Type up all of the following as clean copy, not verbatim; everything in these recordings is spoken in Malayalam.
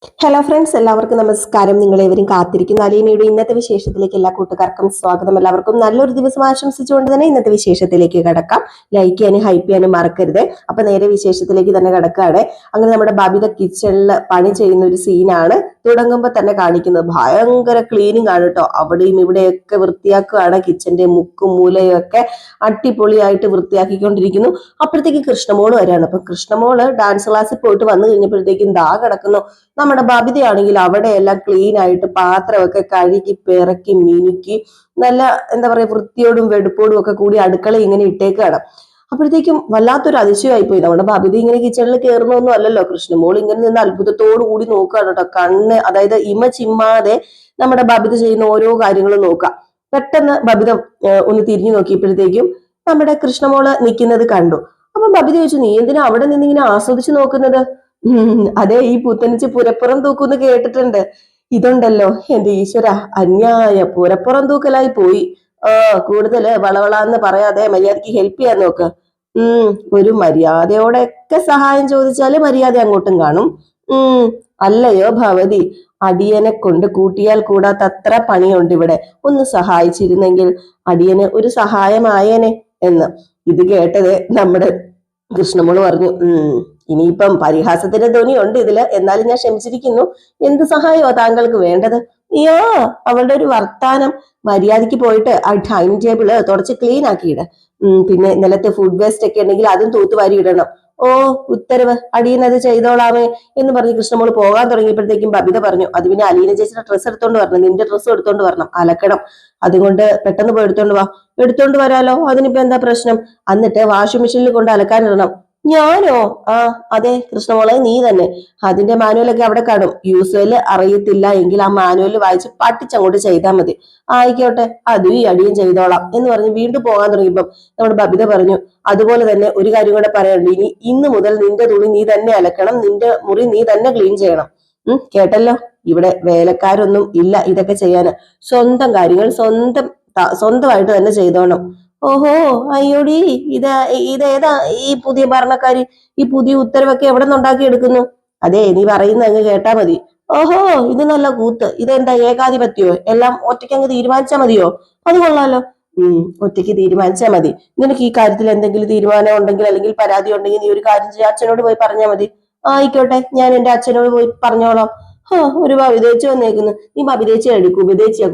ഹലോ ഫ്രണ്ട്സ്, എല്ലാവർക്കും നമസ്കാരം. നിങ്ങളേവരും കാത്തിരിക്കുന്ന അലീനയുടെ ഇന്നത്തെ വിശേഷത്തിലേക്ക് എല്ലാ കൂട്ടുകാർക്കും സ്വാഗതം. എല്ലാവർക്കും നല്ലൊരു ദിവസം ആശംസിച്ചുകൊണ്ട് തന്നെ ഇന്നത്തെ വിശേഷത്തിലേക്ക് കടക്കാം. ലൈക്ക് ചെയ്യാനും ഹൈപ്പ് ചെയ്യാനും മറക്കരുത്. അപ്പൊ നേരെ വിശേഷത്തിലേക്ക് തന്നെ കടക്കാണ്. അങ്ങനെ നമ്മുടെ ബബിത കിച്ചണിൽ പണി ചെയ്യുന്ന ഒരു സീനാണ് തുടങ്ങുമ്പോൾ തന്നെ കാണിക്കുന്നത്. ഭയങ്കര ക്ലീനിങ് ആണ് കേട്ടോ. അവിടെയും ഇവിടെയൊക്കെ വൃത്തിയാക്കുകയാണ്. കിച്ചന്റെ മുക്കും മൂലയും ഒക്കെ അടിപൊളിയായിട്ട് വൃത്തിയാക്കിക്കൊണ്ടിരിക്കുന്നു. അപ്പോഴത്തേക്ക് കൃഷ്ണമോള് വരാണ്. അപ്പൊ കൃഷ്ണമോള് ഡാൻസ് ക്ലാസ്സിൽ പോയിട്ട് വന്നു കഴിഞ്ഞപ്പോഴത്തേക്കും ദാ കിടക്കുന്നു നമ്മുടെ ബബിതയാണെങ്കിൽ അവിടെയെല്ലാം ക്ലീൻ ആയിട്ട് പാത്രമൊക്കെ കഴുകി പിറക്കി മിനുക്കി നല്ല എന്താ പറയാ വൃത്തിയോടും വെടുപ്പോടും ഒക്കെ കൂടി അടുക്കള ഇങ്ങനെ ഇട്ടേക്കാണ്. അപ്പോഴത്തേക്കും വല്ലാത്തൊരു അതിശയമായി പോയി. നമ്മുടെ ബബിത ഇങ്ങനെ കിച്ചണിൽ കയറുന്നൊന്നും അല്ലല്ലോ. കൃഷ്ണമോൾ ഇങ്ങനെ നിന്ന് അത്ഭുതത്തോടു കൂടി നോക്കുകയാണ് കേട്ടോ. കണ്ണ് അതായത് ഇമ ചിമ്മാതെ നമ്മുടെ ബബിത ചെയ്യുന്ന ഓരോ കാര്യങ്ങളും നോക്കാം. പെട്ടെന്ന് ബബിത ഒന്ന് തിരിഞ്ഞു നോക്കിയപ്പോഴത്തേക്കും നമ്മുടെ കൃഷ്ണമോള് നിൽക്കുന്നത് കണ്ടു. അപ്പൊ ബബിത ചോദിച്ചു, നീ എന്തിനാ അവിടെ നിന്ന് ഇങ്ങനെ ആസ്വദിച്ചു നോക്കുന്നത്? അതെ, ഈ പുത്തനിച്ച് പുരപ്പുറം തൂക്കുന്ന് കേട്ടിട്ടുണ്ട്. ഇതുണ്ടല്ലോ എന്റെ ഈശ്വര, അന്യായ പുരപ്പുറം തൂക്കലായി പോയി. കൂടുതല് വളവളാന്ന് പറയാതെ മര്യാദക്ക് ഹെൽപ്പ് ചെയ്യാൻ നോക്ക്. ഒരു മര്യാദയോടെയൊക്കെ സഹായം ചോദിച്ചാല് മര്യാദ അങ്ങോട്ടും കാണും. അല്ലയോ ഭവതി, അടിയനെ കൊണ്ട് കൂട്ടിയാൽ കൂടാത്തത്ര പണിയുണ്ട് ഇവിടെ. ഒന്ന് സഹായിച്ചിരുന്നെങ്കിൽ അടിയന് ഒരു സഹായമായേനെ എന്ന്. ഇത് കേട്ടത് നമ്മുടെ കൃഷ്ണമോള് പറഞ്ഞു, ഇനിയിപ്പം പരിഹാസത്തിന്റെ ധ്വനി ഉണ്ട് ഇതില്, എന്നാലും ഞാൻ ക്ഷമിച്ചിരിക്കുന്നു. എന്ത് സഹായമോ താങ്കൾക്ക് വേണ്ടത്? അയ്യോ, അവളുടെ ഒരു വർത്താനം. മര്യാദയ്ക്ക് പോയിട്ട് ആ ഡൈനിങ് ടേബിള് തുടച്ച് ക്ലീൻ ആക്കിയിട. പിന്നെ നിലത്ത് ഫുഡ് വേസ്റ്റ് ഒക്കെ ഉണ്ടെങ്കിൽ അതും തൂത്തുവാരി ഇടണം. ഓ, ഉത്തരവ്, അടിയനത് ചെയ്തോളാമേ എന്ന് പറഞ്ഞ് കൃഷ്ണമോള് പോകാൻ തുടങ്ങിയപ്പോഴത്തേക്കും ബബിത പറഞ്ഞു, അത് പിന്നെ അലീന ചേച്ചിയുടെ ഡ്രസ്സ് എടുത്തോണ്ട് വരണം, നിന്റെ ഡ്രസ്സ് എടുത്തോണ്ട് വരണം, അലക്കണം. അതുകൊണ്ട് പെട്ടെന്ന് പോയി എടുത്തോണ്ട് വാ. എടുത്തോണ്ട് വരാലോ, അതിനിപ്പോ എന്താ പ്രശ്നം? എന്നിട്ട് വാഷിംഗ് മെഷീനിൽ കൊണ്ട് അലക്കാനിടണം. ഞാനോ? അതെ കൃഷ്ണമോളെ, നീ തന്നെ. അതിന്റെ മാനുവലൊക്കെ അവിടെ കാണും. യൂസ്വല് അറിയത്തില്ല എങ്കിൽ ആ മാനുവല് വായിച്ച് പഠിച്ചങ്ങോട്ട് ചെയ്താൽ മതി. ആയിക്കോട്ടെ, അതും ഈ അടിയും ചെയ്തോളാം എന്ന് പറഞ്ഞ് വീണ്ടും പോകാൻ തുടങ്ങിയപ്പം നമ്മുടെ ബബിത പറഞ്ഞു, അതുപോലെ തന്നെ ഒരു കാര്യം കൂടെ പറയാനുണ്ട്. ഇന്ന് മുതൽ നിന്റെ തുണി നീ തന്നെ അലക്കണം, നിന്റെ മുറി നീ തന്നെ ക്ലീൻ ചെയ്യണം. കേട്ടല്ലോ, ഇവിടെ വേലക്കാരൊന്നും ഇല്ല ഇതൊക്കെ ചെയ്യാന്. സ്വന്തം കാര്യങ്ങൾ സ്വന്തമായിട്ട് തന്നെ ചെയ്തോണം. ഓഹോ, അയ്യോടി, ഇതേതാ ഈ പുതിയ ഭരണക്കാരി? ഈ പുതിയ ഉത്തരവൊക്കെ എവിടെ നിന്നുണ്ടാക്കി എടുക്കുന്നു? അതെ, നീ പറയുന്ന അങ്ങ് കേട്ടാ മതി. ഓഹോ, ഇത് നല്ല കൂത്ത്. ഇതെന്താ ഏകാധിപത്യോ? എല്ലാം ഒറ്റയ്ക്ക് അങ്ങ് തീരുമാനിച്ചാ മതിയോ? അത് കൊള്ളാലോ. ഒറ്റയ്ക്ക് തീരുമാനിച്ചാ മതി. നിനക്ക് ഈ കാര്യത്തിൽ എന്തെങ്കിലും തീരുമാനം ഉണ്ടെങ്കിൽ അല്ലെങ്കിൽ പരാതി ഉണ്ടെങ്കിൽ നീ ഒരു കാര്യം ചെയ്യാം, അച്ഛനോട് പോയി പറഞ്ഞാൽ മതി. ആയിക്കോട്ടെ, ഞാൻ എന്റെ അച്ഛനോട് പോയി പറഞ്ഞോളാം. ഒരു ബബിതേച്ചി വന്നേക്കുന്നു. നീ ബബിതേച്ചി അടിക്കും,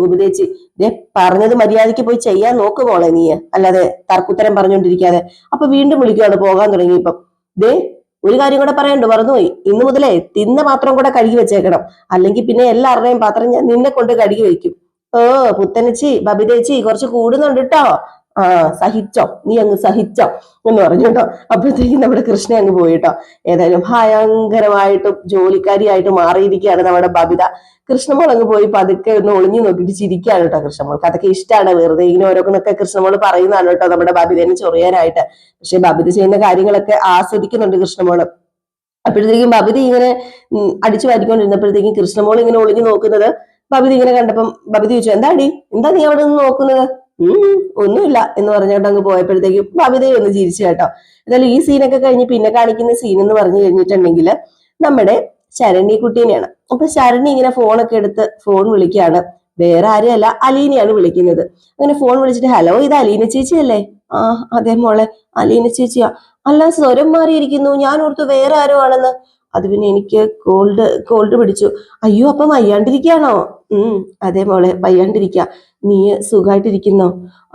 ഉപദേശി. ദേ, പറഞ്ഞത് മര്യാദയ്ക്ക് പോയി ചെയ്യാൻ നോക്ക് മോളെ നീ, അല്ലാതെ തർക്കുത്തരം പറഞ്ഞുകൊണ്ടിരിക്കാതെ. അപ്പൊ വീണ്ടും വിളിക്കുകയാണ് പോകാൻ തുടങ്ങിയപ്പം. ദേ, ഒരു കാര്യം കൂടെ പറയണ്ട്, മറന്നുപോയി. ഇന്ന് മുതലേ തിന്ന പാത്രം കൂടെ കഴുകി വെച്ചേക്കണം, അല്ലെങ്കിൽ പിന്നെ എല്ലാവരുടെയും പാത്രം ഞാൻ നിന്നെ കൊണ്ട് കഴുകി വെക്കും. പുത്തനച്ചി ബബിതേച്ചി കുറച്ച് കൂടുന്നുണ്ട് കേട്ടോ. സഹിച്ചോ, നീ അങ്ങ് സഹിച്ചോ എന്ന് പറഞ്ഞു കേട്ടോ. അപ്പോഴത്തേക്കും നമ്മുടെ കൃഷ്ണ അങ്ങ് പോയിട്ടോ. ഏതായാലും ഭയങ്കരമായിട്ടും ജോലിക്കാരിയായിട്ട് മാറിയിരിക്കുകയാണ് നമ്മുടെ ബബിത. കൃഷ്ണമോൾ അങ്ങ് പോയി പതുക്കെ ഒന്ന് ഒളിഞ്ഞു നോക്കിയിട്ട് ചിരിക്കുകയാണ് കേട്ടോ. കൃഷ്ണമോൾക്ക് അതൊക്കെ ഇഷ്ടമാണ്. വെറുതെ ഇങ്ങനെ ഓരോന്നൊക്കെ കൃഷ്ണമോൾ പറയുന്നതാണ് കേട്ടോ നമ്മുടെ ബബിതനെ ചൊറിയാനായിട്ട്. പക്ഷെ ബബിത ചെയ്യുന്ന കാര്യങ്ങളൊക്കെ ആസ്വദിക്കുന്നുണ്ട് കൃഷ്ണമോള്. അപ്പോഴത്തേക്കും ബബിത ഇങ്ങനെ അടിച്ചു വാരിക്കൊണ്ടിരുന്നപ്പോഴത്തേക്കും കൃഷ്ണമോൾ ഇങ്ങനെ ഒളിഞ്ഞു നോക്കുന്നത് ബബിത ഇങ്ങനെ കണ്ടപ്പം ബബിത ചോദിച്ചു, എന്താ നീ അവിടെ നിന്ന് നോക്കുന്നത്? ഒന്നുമില്ല എന്ന് പറഞ്ഞോണ്ട് അങ്ങ് പോയപ്പോഴത്തേക്കും ബബിതയെ ഒന്ന് ചിരിച്ചു കേട്ടോ. എന്തായാലും ഈ സീനൊക്കെ കഴിഞ്ഞ് പിന്നെ കാണിക്കുന്ന സീൻ എന്ന് പറഞ്ഞു കഴിഞ്ഞിട്ടുണ്ടെങ്കിൽ നമ്മുടെ ശരണി കുട്ടീനെയാണ്. അപ്പൊ ശരണി ഇങ്ങനെ ഫോണൊക്കെ എടുത്ത് ഫോൺ വിളിക്കുകയാണ്. വേറെ ആരെയല്ല, അലീനയാണ് വിളിക്കുന്നത്. അങ്ങനെ ഫോൺ വിളിച്ചിട്ട്, ഹലോ, ഇത് അലീന ചേച്ചിയല്ലേ? അതെ മോളെ, അലീന ചേച്ചിയാ. അല്ല, സ്വരം മാറിയിരിക്കുന്നു, ഞാൻ ഓർത്തു വേറെ ആരോ ആണെന്ന്. അത് പിന്നെ എനിക്ക് കോൾഡ് പിടിച്ചു. അയ്യോ, അപ്പം വയ്യാണ്ടിരിക്കുകയാണോ? അതെ മോളെ, വയ്യാണ്ടിരിക്കുക. നീ സുഖമായിട്ടിരിക്കുന്നോ?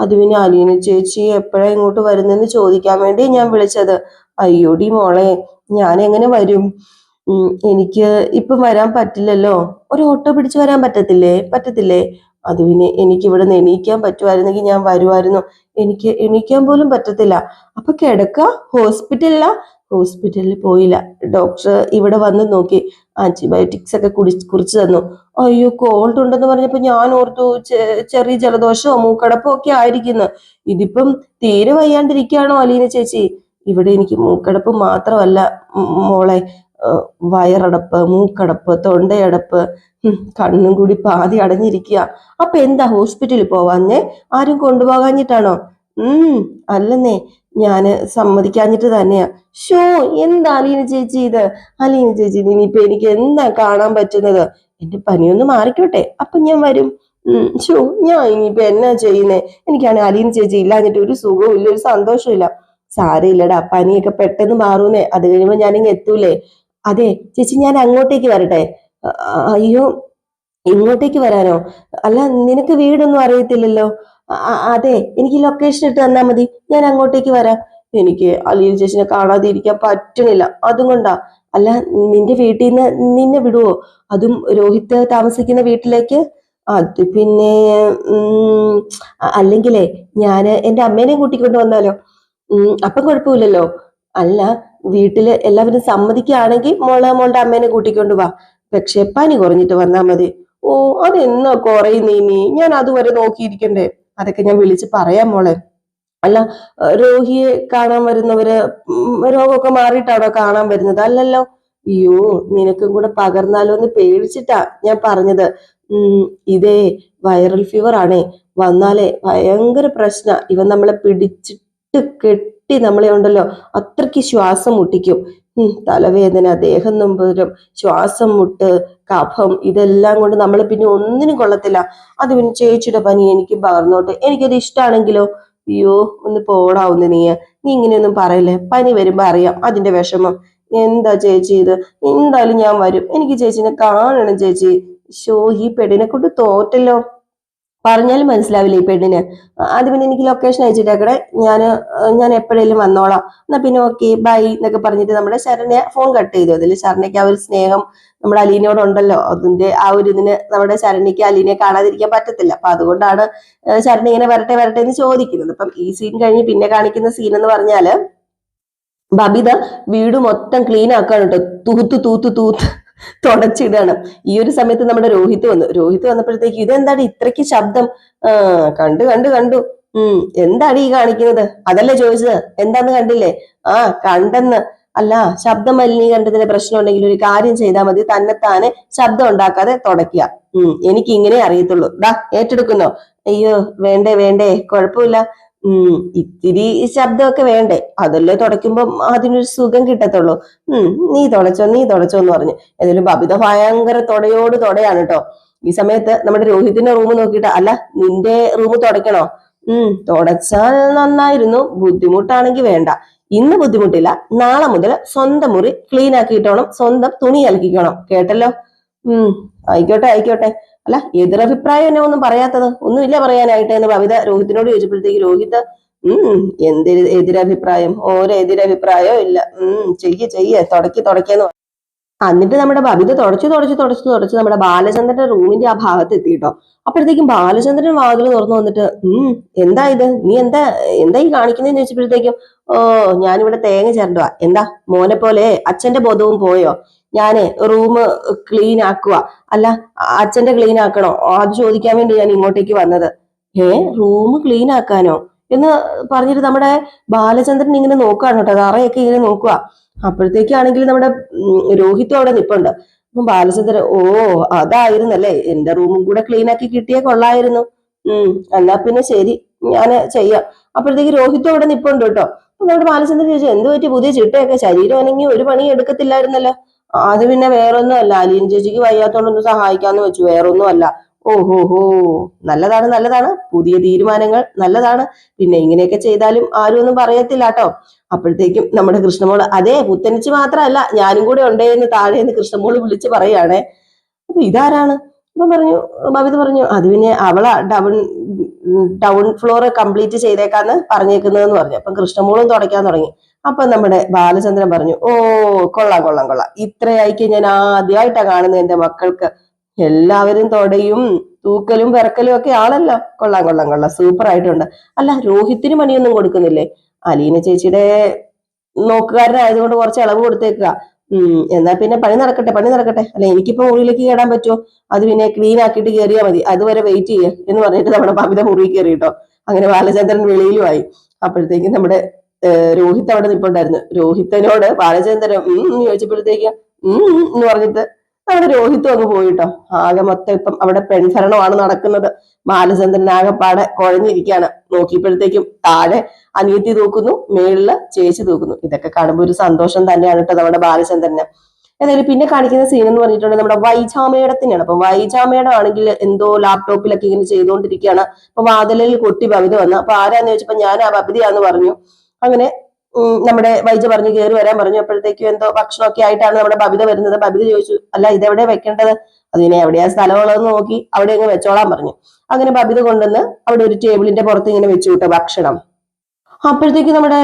അത് പിന്നെ അലീന ചേച്ചി എപ്പോഴാ ഇങ്ങോട്ട് വരുന്നെന്ന് ചോദിക്കാൻ വേണ്ടി ഞാൻ വിളിച്ചത്. അയ്യോടി മോളെ, ഞാൻ എങ്ങനെ വരും? എനിക്ക് ഇപ്പം വരാൻ പറ്റില്ലല്ലോ. ഒരു ഓട്ടോ പിടിച്ചു വരാൻ പറ്റത്തില്ലേ? അത് പിന്നെ എനിക്ക് ഇവിടെ നിന്ന് എണീക്കാൻ പറ്റുമായിരുന്നെങ്കിൽ ഞാൻ വരുമായിരുന്നു. എനിക്ക് എണീക്കാൻ പോലും പറ്റത്തില്ല. അപ്പൊ കിടക്ക ഹോസ്പിറ്റലിൽ പോയില്ല. ഡോക്ടർ ഇവിടെ വന്ന് നോക്കി, ആന്റിബയോട്ടിക്സ് ഒക്കെ കുറിച്ച് തന്നു. അയ്യോ, കോൾഡ് ഉണ്ടെന്ന് പറഞ്ഞപ്പോ ഞാൻ ഓർത്തു ചെറിയ ജലദോഷമോ മൂക്കടപ്പോ ഒക്കെ ആയിരിക്കുന്നു. ഇതിപ്പം തീരെ വയ്യാണ്ടിരിക്കുകയാണോ അലീന ചേച്ചി? ഇവിടെ എനിക്ക് മൂക്കടപ്പ് മാത്രമല്ല മോളെ, വയറടപ്പ്, മൂക്കടപ്പ്, തൊണ്ടയടപ്പ്, കണ്ണും കൂടി പാതി അടഞ്ഞിരിക്കുക. അപ്പൊ എന്താ ഹോസ്പിറ്റലിൽ പോവാഞ്ഞേ? ആരും കൊണ്ടുപോകാഞ്ഞിട്ടാണോ? അല്ലെന്നേ, ഞാന് സമ്മതിക്കാഞ്ഞിട്ട് തന്നെയാ. ഷോ, എന്താ അലീന ചേച്ചി ഇത്? അലീന ചേച്ചി ഇനിയിപ്പൊ എനിക്ക് എന്താ കാണാൻ പറ്റുന്നത്? എന്റെ പനിയൊന്ന് മാറിക്കോട്ടെ, അപ്പൊ ഞാൻ വരും. ഷോ, ഞാൻ ഇനിയിപ്പൊ എന്നാ ചെയ്യുന്നേ? എനിക്കാണ് അലീന ചേച്ചി ഇല്ലാഞ്ഞിട്ട് ഒരു സുഖവും ഇല്ല, ഒരു സന്തോഷവും ഇല്ല. സാരയില്ലടാ, പനിയൊക്കെ പെട്ടെന്ന് മാറൂന്നേ, അത് കഴിയുമ്പോ ഞാനിങ്ങ് എത്തൂലേ. അതെ ചേച്ചി, ഞാൻ അങ്ങോട്ടേക്ക് വരട്ടെ? അയ്യോ, ഇങ്ങോട്ടേക്ക് വരാനോ? അല്ല, നിനക്ക് വീടൊന്നും അറിയത്തില്ലല്ലോ. അതെ, എനിക്ക് ലൊക്കേഷൻ ഇട്ട് തന്നാ മതി, ഞാൻ അങ്ങോട്ടേക്ക് വരാം. എനിക്ക് അലീന ചേച്ചിനെ കാണാതെ ഇരിക്കാൻ പറ്റുന്നില്ല, അതുകൊണ്ടാ. അല്ല, നിന്റെ വീട്ടിൽ നിന്ന് നിന്നെ വിടുവോ? അതും രോഹിത് താമസിക്കുന്ന വീട്ടിലേക്ക്? അത് പിന്നെ അല്ലെങ്കിലേ ഞാന് എന്റെ അമ്മേനെയും കൂട്ടിക്കൊണ്ട് വന്നാലോ? അപ്പം കുഴപ്പമില്ലല്ലോ. അല്ല, വീട്ടില് എല്ലാവരും സമ്മതിക്കുകയാണെങ്കിൽ മോളുടെ അമ്മേനെ കൂട്ടിക്കൊണ്ട് വാ. പക്ഷെ പനി കുറഞ്ഞിട്ട് വന്നാ മതി. ഓ, അതെന്നാ കുറയുന്നീ? ഞാൻ അതുവരെ നോക്കിയിരിക്കണ്ടേ? അതൊക്കെ ഞാൻ വിളിച്ച് പറയാം മോളെ. അല്ല, രോഹിയെ കാണാൻ വരുന്നവര് രോഗമൊക്കെ മാറിയിട്ടാണോ കാണാൻ വരുന്നത്? അല്ലല്ലോ. അയ്യോ, നിനക്കും കൂടെ പകർന്നാലോ എന്ന് പേടിച്ചിട്ടാ ഞാൻ പറഞ്ഞത്. ഇതേ വൈറൽ ഫീവർ ആണേ. വന്നാലേ ഭയങ്കര പ്രശ്ന. ഇവൻ നമ്മളെ പിടിച്ചിട്ട് കെട്ടി നമ്മളെ ഉണ്ടല്ലോ അത്രയ്ക്ക് ശ്വാസം മുട്ടിക്കും. തലവേദന, ദേഹം നൊമ്പരം, ശ്വാസം മുട്ട്, കഫം, ഇതെല്ലാം കൊണ്ട് നമ്മൾ പിന്നെ ഒന്നിനും കൊള്ളത്തില്ല. അത് പിന്നെ ചേച്ചിയുടെ പനി എനിക്ക് പകർന്നോട്ടെ, എനിക്കത് ഇഷ്ടമാണെങ്കിലോ? അയ്യോ, ഒന്ന് പോടാവുന്ന നീ ഇങ്ങനെയൊന്നും പറയല്ലേ. പനി വരുമ്പോ അറിയാം അതിന്റെ വിഷമം. എന്താ ചേച്ചി ഇത്? എന്തായാലും ഞാൻ വരും, എനിക്ക് ചേച്ചിനെ കാണണം ചേച്ചി. ഷോ, ഈ പെണ്ണിനെ കൊണ്ട് തോറ്റല്ലോ. പറഞ്ഞാലും മനസ്സിലാവില്ല ഈ പെണ്ണിന്. അത് പിന്നെ എനിക്ക് ലൊക്കേഷൻ അയച്ചിട്ടേക്കടെ, ഞാൻ എപ്പോഴേലും വന്നോളാം. എന്നാ പിന്നെ ഓക്കെ, ബൈ എന്നൊക്കെ പറഞ്ഞിട്ട് നമ്മുടെ ശരണ്യ ഫോൺ കട്ട് ചെയ്തു. അതിൽ ശരണ്യക്ക് ആ ഒരു സ്നേഹം നമ്മുടെ അലീനയോടുണ്ടല്ലോ, അതിന്റെ ആ ഒരു ഇതിന് നമ്മുടെ ശരണ്യക്ക് അലീനയെ കാണാതിരിക്കാൻ പറ്റത്തില്ല. അപ്പൊ അതുകൊണ്ടാണ് ശരണ്യ ഇങ്ങനെ വരട്ടെ വരട്ടെ എന്ന് ചോദിക്കുന്നത്. അപ്പം ഈ സീൻ കഴിഞ്ഞ് പിന്നെ കാണിക്കുന്ന സീൻ എന്ന് പറഞ്ഞാല് ബബിത വീട് മൊത്തം ക്ലീൻ ആക്കാണ് കേട്ടോ. തൂത്ത് തൂത്ത് തൂത്ത് തുടച്ചിടാണ്. ഈ ഒരു സമയത്ത് നമ്മുടെ രോഹിത് വന്നപ്പോഴത്തേക്ക് ഇതെന്താണ് ഇത്രയ്ക്ക് ശബ്ദം? കണ്ടു കണ്ടു കണ്ടു. എന്താണ് ഈ കാണിക്കുന്നത്? അതല്ലേ ചോദിച്ചത്, എന്താന്ന് കണ്ടില്ലേ? കണ്ടെന്ന്. അല്ല, ശബ്ദ മലിനീകരണത്തിന്റെ പ്രശ്നം ഉണ്ടെങ്കിൽ ഒരു കാര്യം ചെയ്താൽ മതി, തന്നെത്താനെ ശബ്ദം ഉണ്ടാക്കാതെ തുടയ്ക്കുക. എനിക്ക് ഇങ്ങനെ അറിയത്തുള്ളൂ. ഏറ്റെടുക്കുന്നോ? അയ്യോ, വേണ്ടേ വേണ്ടേ, കുഴപ്പമില്ല. ഇത്തിരി ശബ്ദമൊക്കെ വേണ്ടേ, അതല്ലേ തുടയ്ക്കുമ്പോ അതിനൊരു സുഖം കിട്ടത്തുള്ളൂ. നീ തുടച്ചോ എന്ന് പറഞ്ഞു. ഏതായാലും ബബിത ഭയങ്കര തുടയാണ് കേട്ടോ. ഈ സമയത്ത് നമ്മുടെ രോഹിത്തിന്റെ റൂം നോക്കിയിട്ട്, അല്ല, നിന്റെ റൂം തുടയ്ക്കണോ? തുടച്ചാൽ നന്നായിരുന്നു, ബുദ്ധിമുട്ടാണെങ്കിൽ വേണ്ട. ഇന്ന് ബുദ്ധിമുട്ടില്ല, നാളെ മുതൽ സ്വന്തം മുറി ക്ലീൻ ആക്കിയിട്ടോണം, സ്വന്തം തുണി അലക്കിക്കണം, കേട്ടല്ലോ? ആയിക്കോട്ടെ. അല്ല, എതിരഭിപ്രായം എന്നെ ഒന്നും പറയാത്തത്? ഒന്നുമില്ല പറയാനായിട്ട് എന്ന് ബബിത രോഹിത്തിനോട് ചോദിച്ചപ്പോഴത്തേക്ക് രോഹിത് എന്തൊരു എതിരഭിപ്രായം? ഓരോ എതിരഭിപ്രായവും ഇല്ല. ചെയ്യേ തുടക്കെന്ന്. എന്നിട്ട് നമ്മുടെ ബബിത തുടച്ച് നമ്മുടെ ബാലചന്ദ്രന്റെ റൂമിന്റെ ആ ഭാഗത്ത് എത്തിയിട്ടോ. അപ്പോഴത്തേക്കും ബാലചന്ദ്രൻ വാതിൽ തുറന്നു വന്നിട്ട്, എന്താ ഇത്? നീ എന്താ ഈ കാണിക്കുന്നതെന്ന് ചോദിച്ചപ്പോഴത്തേക്കും, ഞാനിവിടെ തേങ്ങ ചേരണ്ടുവാ. എന്താ മോനെ പോലെ അച്ഛന്റെ ബോധവും പോയോ? ഞാന് റൂം ക്ലീൻ ആക്കുക. അല്ല, അച്ഛന്റെ ക്ലീൻ ആക്കണോ? അത് ചോദിക്കാൻ വേണ്ടി ഞാൻ ഇങ്ങോട്ടേക്ക് വന്നത്. റൂം ക്ലീൻ ആക്കാനോ എന്ന് പറഞ്ഞിട്ട് നമ്മുടെ ബാലചന്ദ്രൻ ഇങ്ങനെ നോക്കുകയാണ് കേട്ടോ, തറയൊക്കെ ഇങ്ങനെ നോക്കുക. അപ്പോഴത്തേക്കാണെങ്കിൽ നമ്മുടെ രോഹിത്തും അവിടെ നിപ്പുണ്ട്. അപ്പം ബാലചന്ദ്രൻ, അതായിരുന്നല്ലേ, എന്റെ റൂമും കൂടെ ക്ലീൻ ആക്കി കിട്ടിയേ കൊള്ളായിരുന്നു. എന്നാ പിന്നെ ശരി, ഞാൻ ചെയ്യാം. അപ്പോഴത്തേക്ക് രോഹിത്തും അവിടെ നിപ്പുണ്ട് കേട്ടോ. അപ്പൊ നമ്മുടെ ബാലചന്ദ്രൻ ചോദിച്ചു, എന്ത് പറ്റി? പുതിയ ചിട്ടയൊക്കെ, ശരീരം അനങ്ങി ഒരു പണി എടുക്കത്തില്ലായിരുന്നല്ലോ? അത് പിന്നെ വേറൊന്നും അല്ല, അലീന ചേച്ചിക്ക് വയ്യാത്തോണ്ടൊന്ന് സഹായിക്കാന്ന് വെച്ചു, വേറൊന്നും അല്ല. ഓഹോ, നല്ലതാണ്, പുതിയ തീരുമാനങ്ങൾ നല്ലതാണ്. പിന്നെ ഇങ്ങനെയൊക്കെ ചെയ്താലും ആരും ഒന്നും പറയത്തില്ല കേട്ടോ. അപ്പോഴത്തേക്കും നമ്മുടെ കൃഷ്ണമോള്, അതെ, പുത്തനിച്ച് മാത്രമല്ല ഞാനും കൂടെ ഉണ്ടേ എന്ന് താഴേന്ന് കൃഷ്ണമോള് വിളിച്ച് പറയുകയാണേ. അപ്പൊ ഇതാരാണ്? അപ്പൊ ബബിത പറഞ്ഞു, അത് പിന്നെ അവളാ ഡൗൺ ഫ്ലോർ കംപ്ലീറ്റ് ചെയ്തേക്കാന്ന് പറഞ്ഞേക്കുന്നതെന്ന് പറഞ്ഞു. അപ്പം കൃഷ്ണമോളും തുടയ്ക്കാൻ തുടങ്ങി. അപ്പൊ നമ്മുടെ ബാലചന്ദ്രൻ പറഞ്ഞു, കൊള്ളാം, ഇത്രയായിക്ക് ഞാൻ ആദ്യമായിട്ടാ കാണുന്നത് എന്റെ മക്കൾക്ക്. എല്ലാവരും തുടയും തൂക്കലും വിറക്കലും ഒക്കെ ആണല്ലോ. കൊള്ളാം, സൂപ്പർ ആയിട്ടുണ്ട്. അല്ല, രോഹിത്തിന് പണിയൊന്നും കൊടുക്കുന്നില്ലേ? അലീന ചേച്ചിയുടെ നോക്കുകാരനായതുകൊണ്ട് കുറച്ച് ഇളവ് കൊടുത്തേക്കുക. എന്നാ പിന്നെ പണി നടക്കട്ടെ. അല്ല, എനിക്കിപ്പോ മുറിയിലേക്ക് കയറാൻ പറ്റുമോ? അത് പിന്നെ ക്ലീൻ ആക്കിയിട്ട് കയറിയാൽ മതി, അതുവരെ വെയിറ്റ് ചെയ്യേ എന്ന് പറഞ്ഞിട്ട് നമ്മുടെ ബബിത മുറി കയറി കേട്ടോ. അങ്ങനെ ബാലചന്ദ്രൻ വെളിയിലുമായി. അപ്പോഴത്തേക്കും നമ്മുടെ രോഹിത് അവിടെ നിൽപ്പുണ്ടായിരുന്നു. രോഹിതനോട് ബാലചന്ദ്രൻ ചോദിച്ചപ്പോഴത്തേക്ക് എന്ന് പറഞ്ഞിട്ട് അവിടെ രോഹിത്തും അങ്ങ് പോയിട്ടോ. ആകെ മൊത്തം ഇപ്പം അവിടെ പെൺഭരണമാണ് നടക്കുന്നത്. ബാലചന്ദ്രൻ ആകെപ്പാടെ കുഴഞ്ഞിരിക്കുകയാണ്. നോക്കിയപ്പോഴത്തേക്കും താഴെ അനിയത്തി തൂക്കുന്നു, മേളില് ചേച്ചി തൂക്കുന്നു. ഇതൊക്കെ കാണുമ്പോൾ ഒരു സന്തോഷം തന്നെയാണ് കേട്ടോ നമ്മുടെ ബാലചന്ദ്രന്. ഏതായാലും പിന്നെ കാണിക്കുന്ന സീൻ എന്ന് പറഞ്ഞിട്ടുണ്ടെങ്കിൽ നമ്മുടെ വൈജാമേടത്തിനാണ്. അപ്പൊ വൈജാമേടം ആണെങ്കിൽ എന്തോ ലാപ്ടോപ്പിലൊക്കെ ഇങ്ങനെ ചെയ്തുകൊണ്ടിരിക്കുകയാണ്. അപ്പൊ വാതിലിൽ കൊട്ടി ബബിത വന്നു. അപ്പൊ ആരാന്ന് ചോദിച്ചപ്പോ ഞാൻ ആ ബബിതയാന്ന് പറഞ്ഞു. അങ്ങനെ നമ്മുടെ വൈജ പറഞ്ഞു കയറി വരാൻ പറഞ്ഞു. അപ്പോഴത്തേക്കും എന്തോ ഭക്ഷണമൊക്കെ ആയിട്ടാണ് നമ്മുടെ ബബിത വരുന്നത്. ബബിത ചോദിച്ചു, അല്ല ഇതെവിടെ വെക്കേണ്ടത്? അതിനെ എവിടെയാ സ്ഥലമുള്ളതെന്ന് നോക്കി അവിടെ അങ്ങ് വെച്ചോളാൻ പറഞ്ഞു. അങ്ങനെ ബബിത കൊണ്ടുവന്ന് അവിടെ ഒരു ടേബിളിന്റെ പുറത്ത് ഇങ്ങനെ വെച്ചു വിട്ട ഭക്ഷണം. അപ്പോഴത്തേക്ക് നമ്മുടെ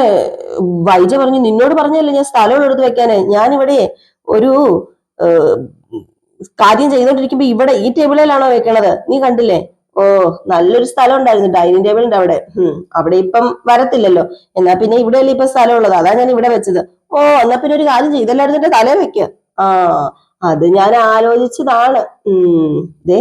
വൈജ പറഞ്ഞു, നിന്നോട് പറഞ്ഞല്ലേ ഞാൻ സ്ഥലം എടുത്ത് വെക്കാന്. ഞാനിവിടെ ഒരു കാര്യം ചെയ്തോണ്ടിരിക്കുമ്പോ ഇവിടെ ഈ ടേബിളിലാണോ വെക്കണത്? നീ കണ്ടില്ലേ? ഓ, നല്ലൊരു സ്ഥലം ഉണ്ടായിരുന്നു, ഡൈനിങ് ടേബിളിന്റെ അവിടെ. അവിടെ ഇപ്പം വരത്തില്ലല്ലോ. എന്നാ പിന്നെ ഇവിടെയല്ലേ ഇപ്പൊ സ്ഥലം ഉള്ളത്, അതാ ഞാൻ ഇവിടെ വെച്ചത്. ഓ, എന്നാ പിന്നെ ഒരു കാര്യം ചെയ്തല്ലായിരുന്നു എന്റെ തലേ വെക്കുക. ആ, അത് ഞാൻ ആലോചിച്ചതാണ്. ദേ,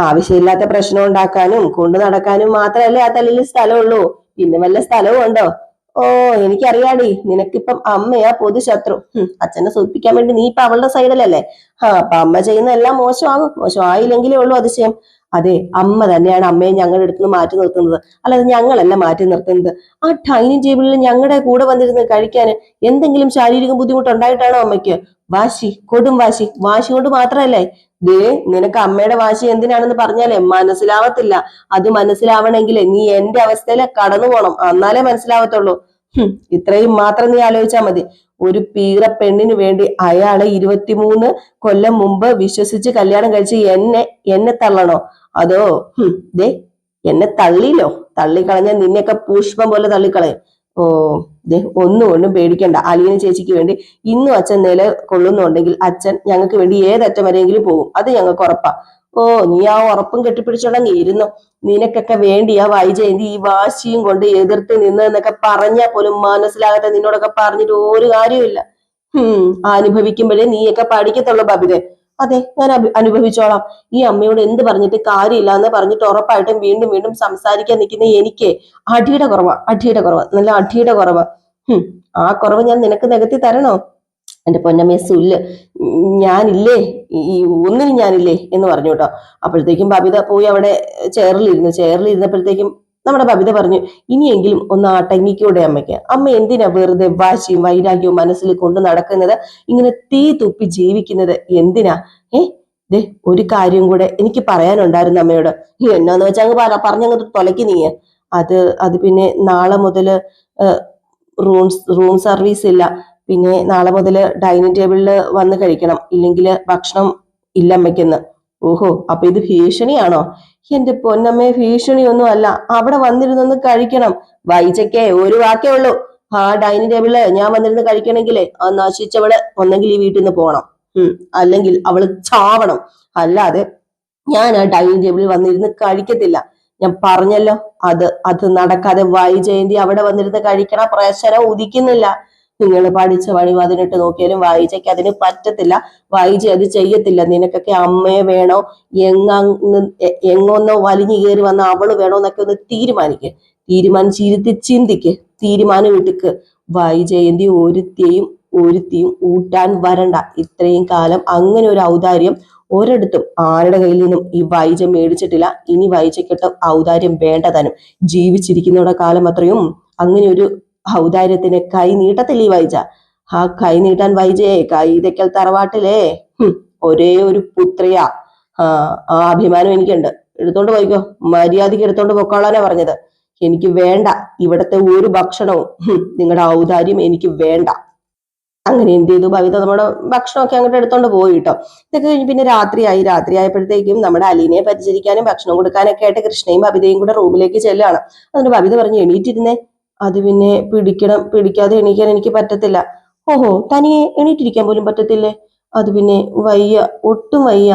ആവശ്യമില്ലാത്ത പ്രശ്നം ഉണ്ടാക്കാനും കൊണ്ടു നടക്കാനും മാത്രമല്ലേ ആ തലയിൽ സ്ഥലമുള്ളൂ. പിന്നെ വല്ല സ്ഥലവും ഉണ്ടോ? ഓ, എനിക്കറിയാടി, നിനക്കിപ്പം അമ്മയാ പൊതുശത്രു. അച്ഛനെ സൂചിപ്പിക്കാൻ വേണ്ടി നീ ഇപ്പൊ അവളുടെ സൈഡിലല്ലേ. അപ്പൊ അമ്മ ചെയ്യുന്ന എല്ലാം മോശമാകും. മോശമായില്ലെങ്കിലേ ഉള്ളൂ അതിശയം. അതെ, അമ്മ തന്നെയാണ് അമ്മയെ ഞങ്ങളുടെ അടുത്ത് നിന്ന് മാറ്റി നിർത്തുന്നത്, അല്ലാതെ ഞങ്ങളല്ല മാറ്റി നിർത്തുന്നത്. ആ ഡൈനിങ് ടേബിളിൽ ഞങ്ങളുടെ കൂടെ വന്നിരുന്ന് കഴിക്കാൻ എന്തെങ്കിലും ശാരീരിക ബുദ്ധിമുട്ടുണ്ടായിട്ടാണോ അമ്മയ്ക്ക്? വാശി, കൊടും വാശി. വാശി കൊണ്ട് മാത്രമല്ലേ. ദേ, നിനക്ക് അമ്മയുടെ വാശി എന്തിനാണെന്ന് പറഞ്ഞാലേ മനസ്സിലാവത്തില്ല. അത് മനസ്സിലാവണമെങ്കിൽ നീ എന്റെ അവസ്ഥയിലെ കടന്നു പോണം, എന്നാലേ മനസ്സിലാവത്തുള്ളൂ. ഇത്രയും മാത്രം നീ ആലോചിച്ചാൽ മതി. ഒരു പീറ പെണ്ണിന് വേണ്ടി അയാളെ 23 കൊല്ലം മുമ്പ് വിശ്വസിച്ച് കല്യാണം കഴിച്ച് എന്നെ തള്ളണോ? അതോ ദേ, എന്നെ തള്ളിയില്ലോ, തള്ളിക്കളഞ്ഞ നിന്നെയൊക്കെ പുഷ്പം പോലെ തള്ളിക്കളയും. ഓ, ദേ, ഒന്നും പേടിക്കണ്ട. അലീന ചേച്ചിക്ക് വേണ്ടി ഇന്നും അച്ഛൻ നില കൊള്ളുന്നുണ്ടെങ്കിൽ അച്ഛൻ ഞങ്ങൾക്ക് വേണ്ടി ഏതറ്റം വരെയെങ്കിലും പോകും, അത് ഞങ്ങൾക്ക് ഉറപ്പാ. ഓ, നീ ആ ഉറപ്പും കെട്ടിപ്പിടിച്ചോടങ്ങി ഇരുന്നു. നിനക്കൊക്കെ വേണ്ടിയാ വൈജയന്തി ഈ വാശിയും കൊണ്ട് എതിർത്ത് നിന്നതെന്നൊക്കെ പറഞ്ഞാൽ പോലും മനസ്സിലാകാത്ത നിന്നോടൊക്കെ പറഞ്ഞിട്ട് ഒരു കാര്യമില്ല. അനുഭവിക്കുമ്പോഴേ നീയൊക്കെ പഠിക്കത്തുള്ളൂ ബബിതെ. അതെ, ഞാൻ അനുഭവിച്ചോളാം. ഈ അമ്മയോട് എന്ത് പറഞ്ഞിട്ട് കാര്യമില്ല എന്ന് പറഞ്ഞിട്ട് ഉറപ്പായിട്ടും വീണ്ടും വീണ്ടും സംസാരിക്കാൻ നിൽക്കുന്ന എനിക്ക് അടിയുടെ കുറവാ, നല്ല അടിയുടെ കുറവാ. ആ കുറവ് ഞാൻ നിനക്ക് നികത്തി തരണോ? എന്റെ പൊന്നമ്മയെ സുല്ല്, ഞാനില്ലേ, ഈ ഒന്നിനും ഞാനില്ലേ എന്ന് പറഞ്ഞു കേട്ടോ. അപ്പോഴത്തേക്കും ബബിത പോയി അവിടെ ചെയറിലിരുന്നപ്പോഴത്തേക്കും നമ്മുടെ ബബിത പറഞ്ഞു, ഇനിയെങ്കിലും ഒന്ന് അടങ്ങിക്കൂടെ അമ്മയ്ക്ക്? അമ്മ എന്തിനാ വെറുതെ വാശിയും വൈരാഗ്യവും മനസ്സിൽ കൊണ്ട് നടക്കുന്നത്? ഇങ്ങനെ തീ തുപ്പി ജീവിക്കുന്നത് എന്തിനാ? ദേ, ഒരു കാര്യം കൂടെ എനിക്ക് പറയാനുണ്ടായിരുന്നു അമ്മയോട്. എന്നാന്ന് വെച്ചാൽ അങ്ങ് പറഞ്ഞങ്ങ് തൊലക്കി നീ. അത് പിന്നെ നാളെ മുതല് റൂം സർവീസ് ഇല്ല. പിന്നെ നാളെ മുതൽ ഡൈനിങ് ടേബിളിൽ വന്ന് കഴിക്കണം, ഇല്ലെങ്കിൽ ഭക്ഷണം ഇല്ല അമ്മയ്ക്കെന്ന്. ഓഹോ, അപ്പൊ ഇത് ഭീഷണിയാണോ? എന്റെ പൊന്നമ്മയെ, ഭീഷണിയൊന്നും അല്ല. അവിടെ വന്നിരുന്നൊന്ന് കഴിക്കണം. വൈജയ്ക്കേ ഒരു വാക്കേ ഉള്ളൂ, ആ ഡൈനിങ് ടേബിളില് ഞാൻ വന്നിരുന്ന് കഴിക്കണമെങ്കിലേ ആ നശിച്ചവള് ഒന്നെങ്കിൽ ഈ വീട്ടിൽ നിന്ന് പോകണം, അല്ലെങ്കിൽ അവള് ചാവണം. അല്ലാതെ ഞാൻ ആ ഡൈനിങ് ടേബിളിൽ വന്നിരുന്ന് കഴിക്കത്തില്ല. ഞാൻ പറഞ്ഞല്ലോ, അത് നടക്കാതെ. വൈജയന്തി അവിടെ വന്നിരുന്ന് കഴിക്കണ പ്രശ്നം ഉദിക്കുന്നില്ല. നിങ്ങൾ പഠിച്ച വഴി 18 നോക്കിയാലും വായിച്ചയ്ക്ക് അതിന് പറ്റത്തില്ല. വായിച്ച അത് ചെയ്യത്തില്ല. നിനക്കൊക്കെ അമ്മയെ വേണോ, എങ്ങൊന്നോ വലിഞ്ഞു കയറി വന്ന അവള് വേണോ എന്നൊക്കെ ഒന്ന് തീരുമാനിച്ചിരുത്തി ചിന്തിക്ക്, തീരുമാനം എടുക്ക്. വൈജയന്തി ഒരുത്തിയും ഊട്ടാൻ വരണ്ട. ഇത്രയും കാലം അങ്ങനെ ഒരു ഔദാര്യം ഒരിടത്തും ആരുടെ കയ്യിൽ നിന്നും ഈ വൈജ മേടിച്ചിട്ടില്ല. ഇനി വൈജയ്ക്കൊട്ട് ഔദാര്യം വേണ്ടതാനും. ജീവിച്ചിരിക്കുന്നവരുടെ കാലം അത്രയും അങ്ങനെ ഒരു ഔദാര്യത്തിന് കൈ നീട്ടത്തില്ല ഈ വൈജ. ആ കൈ നീട്ടാൻ വൈജയെ കൈതക്കൽ തറവാട്ടിലേ ഒരേ ഒരു പുത്രിയാ. ആ അഭിമാനം എനിക്കുണ്ട്. എടുത്തോണ്ട് പോയിക്കോ, മര്യാദയ്ക്ക് എടുത്തോണ്ട് പൊക്കോളാനാ പറഞ്ഞത്. എനിക്ക് വേണ്ട ഇവിടത്തെ ഒരു ഭക്ഷണവും. നിങ്ങളുടെ ഔദാര്യം എനിക്ക് വേണ്ട. അങ്ങനെ എന്ത് ചെയ്തു, ഭവിത നമ്മുടെ ഭക്ഷണമൊക്കെ അങ്ങോട്ട് എടുത്തോണ്ട് പോയി കേട്ടോ. ഇതൊക്കെ കഴിഞ്ഞ് പിന്നെ രാത്രിയായപ്പോഴത്തേക്കും നമ്മുടെ അലീനയെ പരിചരിക്കാനും ഭക്ഷണം കൊടുക്കാനൊക്കെ ആയിട്ട് കൃഷ്ണയും ഭവിതയും കൂടെ റൂമിലേക്ക് ചെല്ലുകയാണ്. അതിന് ഭവിത പറഞ്ഞു, എണീറ്റിരുന്നേ. അത് പിന്നെ പിടിക്കാതെ എണീക്കാൻ എനിക്ക് പറ്റത്തില്ല. ഓഹോ, തനിയെ എണീറ്റിരിക്കാൻ പോലും പറ്റത്തില്ലേ? അത് പിന്നെ വയ്യ, ഒട്ടും വയ്യ.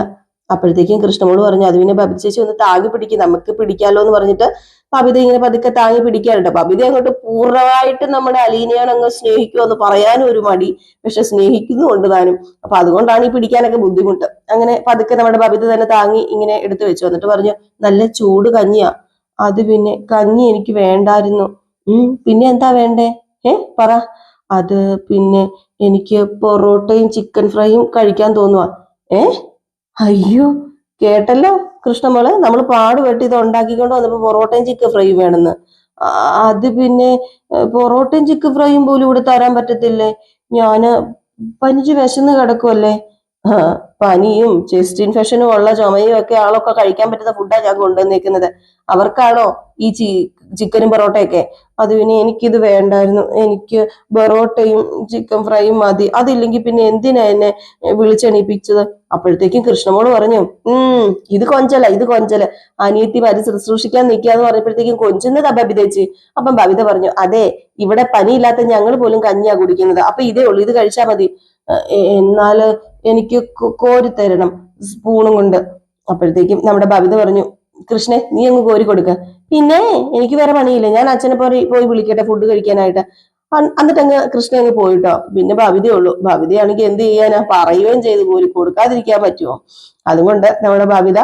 അപ്പോഴത്തേക്കും കൃഷ്ണമോള് പറഞ്ഞു, അത് പിന്നെ ബബിത ചേച്ചി ഒന്ന് താങ്ങി പിടിക്കും, നമുക്ക് പിടിക്കാലോ എന്ന് പറഞ്ഞിട്ട് ബബിത ഇങ്ങനെ പതുക്കെ താങ്ങി പിടിക്കാറുണ്ട്. ബബിത അങ്ങോട്ട് പൂർണ്ണമായിട്ട് നമ്മുടെ അലീനയാണ് അങ്ങ് സ്നേഹിക്കുമോ എന്ന് പറയാനും ഒരു മടി, പക്ഷെ സ്നേഹിക്കുന്നുണ്ട് താനും. അപ്പൊ അതുകൊണ്ടാണ് ഈ പിടിക്കാനൊക്കെ ബുദ്ധിമുട്ട്. അങ്ങനെ പതുക്കെ നമ്മുടെ ബബിത തന്നെ താങ്ങി ഇങ്ങനെ എടുത്തു വെച്ചു. എന്നിട്ട് പറഞ്ഞു, നല്ല ചൂട് കഞ്ഞിയാ. അത് പിന്നെ കഞ്ഞി എനിക്ക് വേണ്ടായിരുന്നു. പിന്നെ എന്താ വേണ്ടേ? പറ. അത് പിന്നെ എനിക്ക് പൊറോട്ടയും ചിക്കൻ ഫ്രൈയും കഴിക്കാൻ തോന്നുവാ. അയ്യോ, കേട്ടല്ലോ കൃഷ്ണമോള്, നമ്മൾ പാടുപെട്ട് ഇത് ഉണ്ടാക്കിക്കൊണ്ട് വന്നപ്പോ പൊറോട്ടയും ചിക്കൻ ഫ്രൈയും വേണമെന്ന്. ആ, അത് പിന്നെ പൊറോട്ടയും ചിക്കൻ ഫ്രൈയും പോലും ഇവിടെ തരാൻ പറ്റത്തില്ലേ? ഞാന് പനിച്ച് വിശന്ന് കിടക്കുമല്ലേ. ആ, പനിയും ചെസ്റ്റ് ഇൻഫെക്ഷനും ഉള്ള ചുമയും ഒക്കെ ആളൊക്കെ കഴിക്കാൻ പറ്റുന്ന ഫുഡാണ് ഞാൻ കൊണ്ടുവന്നേക്കുന്നത്. അവർക്കാണോ ഈ ചിക്കനും പൊറോട്ടയൊക്കെ? അത് പിന്നെ എനിക്കിത് വേണ്ടായിരുന്നു. എനിക്ക് പൊറോട്ടയും ചിക്കൻ ഫ്രൈയും മതി. അതില്ലെങ്കിൽ പിന്നെ എന്തിനാ എന്നെ വിളിച്ചെണീപ്പിച്ചത്? അപ്പോഴത്തേക്കും കൃഷ്ണമോള് പറഞ്ഞു, ഇത് കൊഞ്ചല അനിയത്തിമാര് ശുശ്രൂഷിക്കാൻ നിൽക്കാന്ന് പറഞ്ഞപ്പോഴത്തേക്കും കൊഞ്ചുന്നതാ ബബിത ചേച്ചി. അപ്പം ബബിത പറഞ്ഞു, അതെ, ഇവിടെ പനിയില്ലാത്ത ഞങ്ങൾ പോലും കഞ്ഞിയാ കുടിക്കുന്നത്. അപ്പൊ ഇതേ ഉള്ളൂ, ഇത് കഴിച്ചാൽ മതി. എന്നാല് എനിക്ക് കോരി തരണം സ്പൂണും കൊണ്ട്. അപ്പോഴത്തേക്കും നമ്മുടെ ബബിത പറഞ്ഞു, കൃഷ്ണെ നീ അങ്ങ് കോരി കൊടുക്ക. പിന്നെ എനിക്ക് വേറെ പണിയില്ല, ഞാൻ അച്ഛനെ പോയി വിളിക്കട്ടെ ഫുഡ് കഴിക്കാനായിട്ട്. എന്നിട്ട് കൃഷ്ണ അങ്ങ് പോയിട്ടോ. പിന്നെ ബബിതയേ ഉള്ളൂ. ബബിതയാണെങ്കിൽ എന്ത് ചെയ്യാനാ, പറയുകയും ചെയ്ത് കോരി കൊടുക്കാതിരിക്കാൻ പറ്റുമോ? അതുകൊണ്ട് നമ്മുടെ ബബിത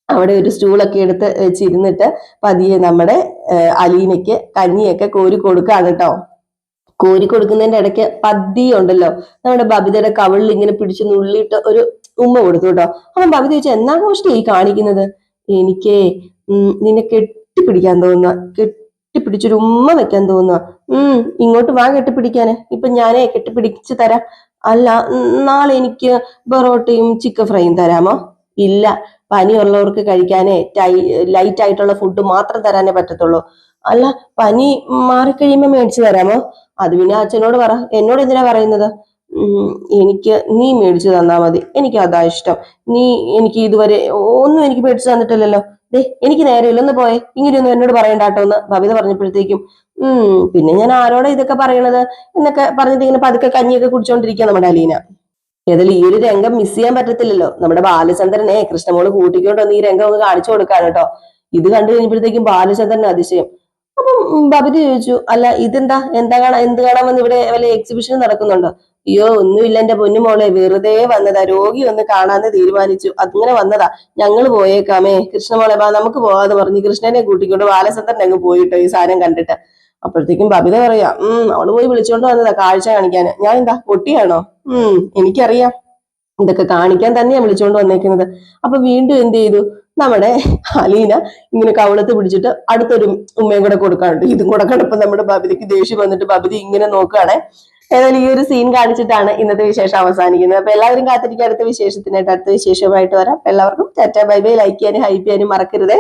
അവിടെ ഒരു സ്റ്റൂളൊക്കെ എടുത്ത് വെച്ചിരുന്നിട്ട് പതിയെ നമ്മുടെ അലീനയ്ക്ക് കഞ്ഞിയൊക്കെ കോരി കൊടുക്കാണ് കേട്ടോ. കോരി കൊടുക്കുന്നതിന്റെ ഇടയ്ക്ക് ഉണ്ടല്ലോ, നമ്മുടെ ബബിതയുടെ കവിളിൽ ഇങ്ങനെ പിടിച്ചു നുള്ളിയിട്ട് ഒരു ഉമ്മ കൊടുത്തു കേട്ടോ. അപ്പം ബബിത ചോദിച്ചു, എന്നാ ഗോഷ്ടി ഈ കാണിക്കുന്നത്? എനിക്ക് നിന്നെ കെട്ടിപ്പിടിക്കാൻ തോന്നുക, കെട്ടിപ്പിടിച്ചൊരു ഉമ്മ വെക്കാൻ തോന്നുക. ഇങ്ങോട്ട് വാ കെട്ടിപ്പിടിക്കാന്. ഇപ്പൊ ഞാനേ കെട്ടിപ്പിടിച്ച് തരാം. അല്ല, നാളെ എനിക്ക് പൊറോട്ടയും ചിക്കൻ ഫ്രൈയും തരാമോ? ഇല്ല, പനിയുള്ളവർക്ക് കഴിക്കാനേ ലൈറ്റ് ആയിട്ടുള്ള ഫുഡ് മാത്രം തരാനേ പറ്റത്തുള്ളൂ. അല്ല, പനി മാറിക്കഴിയുമ്പോ മേടിച്ചു തരാമോ? അത് പിന്നെ അച്ഛനോട് പറ, എന്നോട് എന്തിനാ പറയുന്നത്? എനിക്ക് നീ മേടിച്ചു തന്നാ മതി, എനിക്ക് അതാ ഇഷ്ടം. നീ എനിക്ക് ഇതുവരെ ഒന്നും എനിക്ക് മേടിച്ചു തന്നിട്ടില്ലല്ലോ. എനിക്ക് നേരമില്ല, ഒന്ന് പോയെ, ഇങ്ങനെയൊന്നും എന്നോട് പറയണ്ടാട്ടോ എന്ന് ബബിത പറഞ്ഞപ്പോഴത്തേക്കും പിന്നെ ഞാൻ ആരോടാ ഇതൊക്കെ പറയണത് എന്നൊക്കെ പറഞ്ഞിട്ട് ഇങ്ങനെ പതുക്കെ കഞ്ഞിയൊക്കെ കുടിച്ചോണ്ടിരിക്കുക നമ്മുടെ അലീന. ഏതായാലും ഈ ഒരു രംഗം മിസ് ചെയ്യാൻ പറ്റത്തില്ലല്ലോ. നമ്മുടെ ബാലചന്ദ്രനെ കൃഷ്ണമോള് കൂട്ടിക്കൊണ്ട് വന്ന് ഈ രംഗം ഒന്ന് കാണിച്ചു കൊടുക്കാണ് കേട്ടോ. ഇത് കണ്ടു കഴിഞ്ഞപ്പോഴത്തേക്കും ബാലചന്ദ്രന് അതിശയം. അപ്പം ബബിത ചോദിച്ചു, അല്ല ഇതെന്താ, എന്ത് കാണാൻ വന്ന് ഇവിടെ വല്ല എക്സിബിഷൻ നടക്കുന്നുണ്ടോ? അയ്യോ, ഒന്നുമില്ല എന്റെ പൊന്നുമോളെ, വെറുതെ വന്നതാ, രോഗി ഒന്ന് കാണാന്ന് തീരുമാനിച്ചു, അങ്ങനെ വന്നതാ. ഞങ്ങൾ പോയേക്കാമേ, കൃഷ്ണമോളെ ബാ നമുക്ക് പോവാന്ന് പറഞ്ഞ് കൃഷ്ണനെ കൂട്ടിക്കൊണ്ട് ബാലചന്ദ്രൻ അങ്ങ് പോയിട്ടോ ഈ സാധനം കണ്ടിട്ട്. അപ്പോഴത്തേക്കും ബബിത പറയാ, അവള് പോയി വിളിച്ചോണ്ട് വന്നതാ കാഴ്ച കാണിക്കാന്. ഞാൻ എന്താ പൊട്ടിയാണോ? എനിക്കറിയാം, ഇതൊക്കെ കാണിക്കാൻ തന്നെയാ വിളിച്ചോണ്ട് വന്നേക്കുന്നത്. അപ്പൊ വീണ്ടും എന്ത് ചെയ്തു, നമ്മുടെ അലീന ഇങ്ങനെ കവളത്ത് പിടിച്ചിട്ട് അടുത്തൊരു ഉമ്മയും കൂടെ കൊടുക്കാനുണ്ട്. ഇതും കൂടെ കണ്ടപ്പോ നമ്മുടെ ബബിതയ്ക്ക് ദേഷ്യം വന്നിട്ട് ബബിത ഇങ്ങനെ നോക്കുകയാണെ. ഏതായാലും ഈ ഒരു സീൻ കാണിച്ചിട്ടാണ് ഇന്നത്തെ വിശേഷം അവസാനിക്കുന്നത്. അപ്പൊ എല്ലാവരും കാത്തിരിക്കുക അടുത്ത വിശേഷത്തിനായിട്ട്. അടുത്ത വിശേഷമായിട്ട് വരാം. എല്ലാവർക്കും ടാറ്റാ ബൈ ബൈ. ലൈക്ക് ചെയ്യാനും ഹൈപ്പ് ചെയ്യാനും മറക്കരുതേ.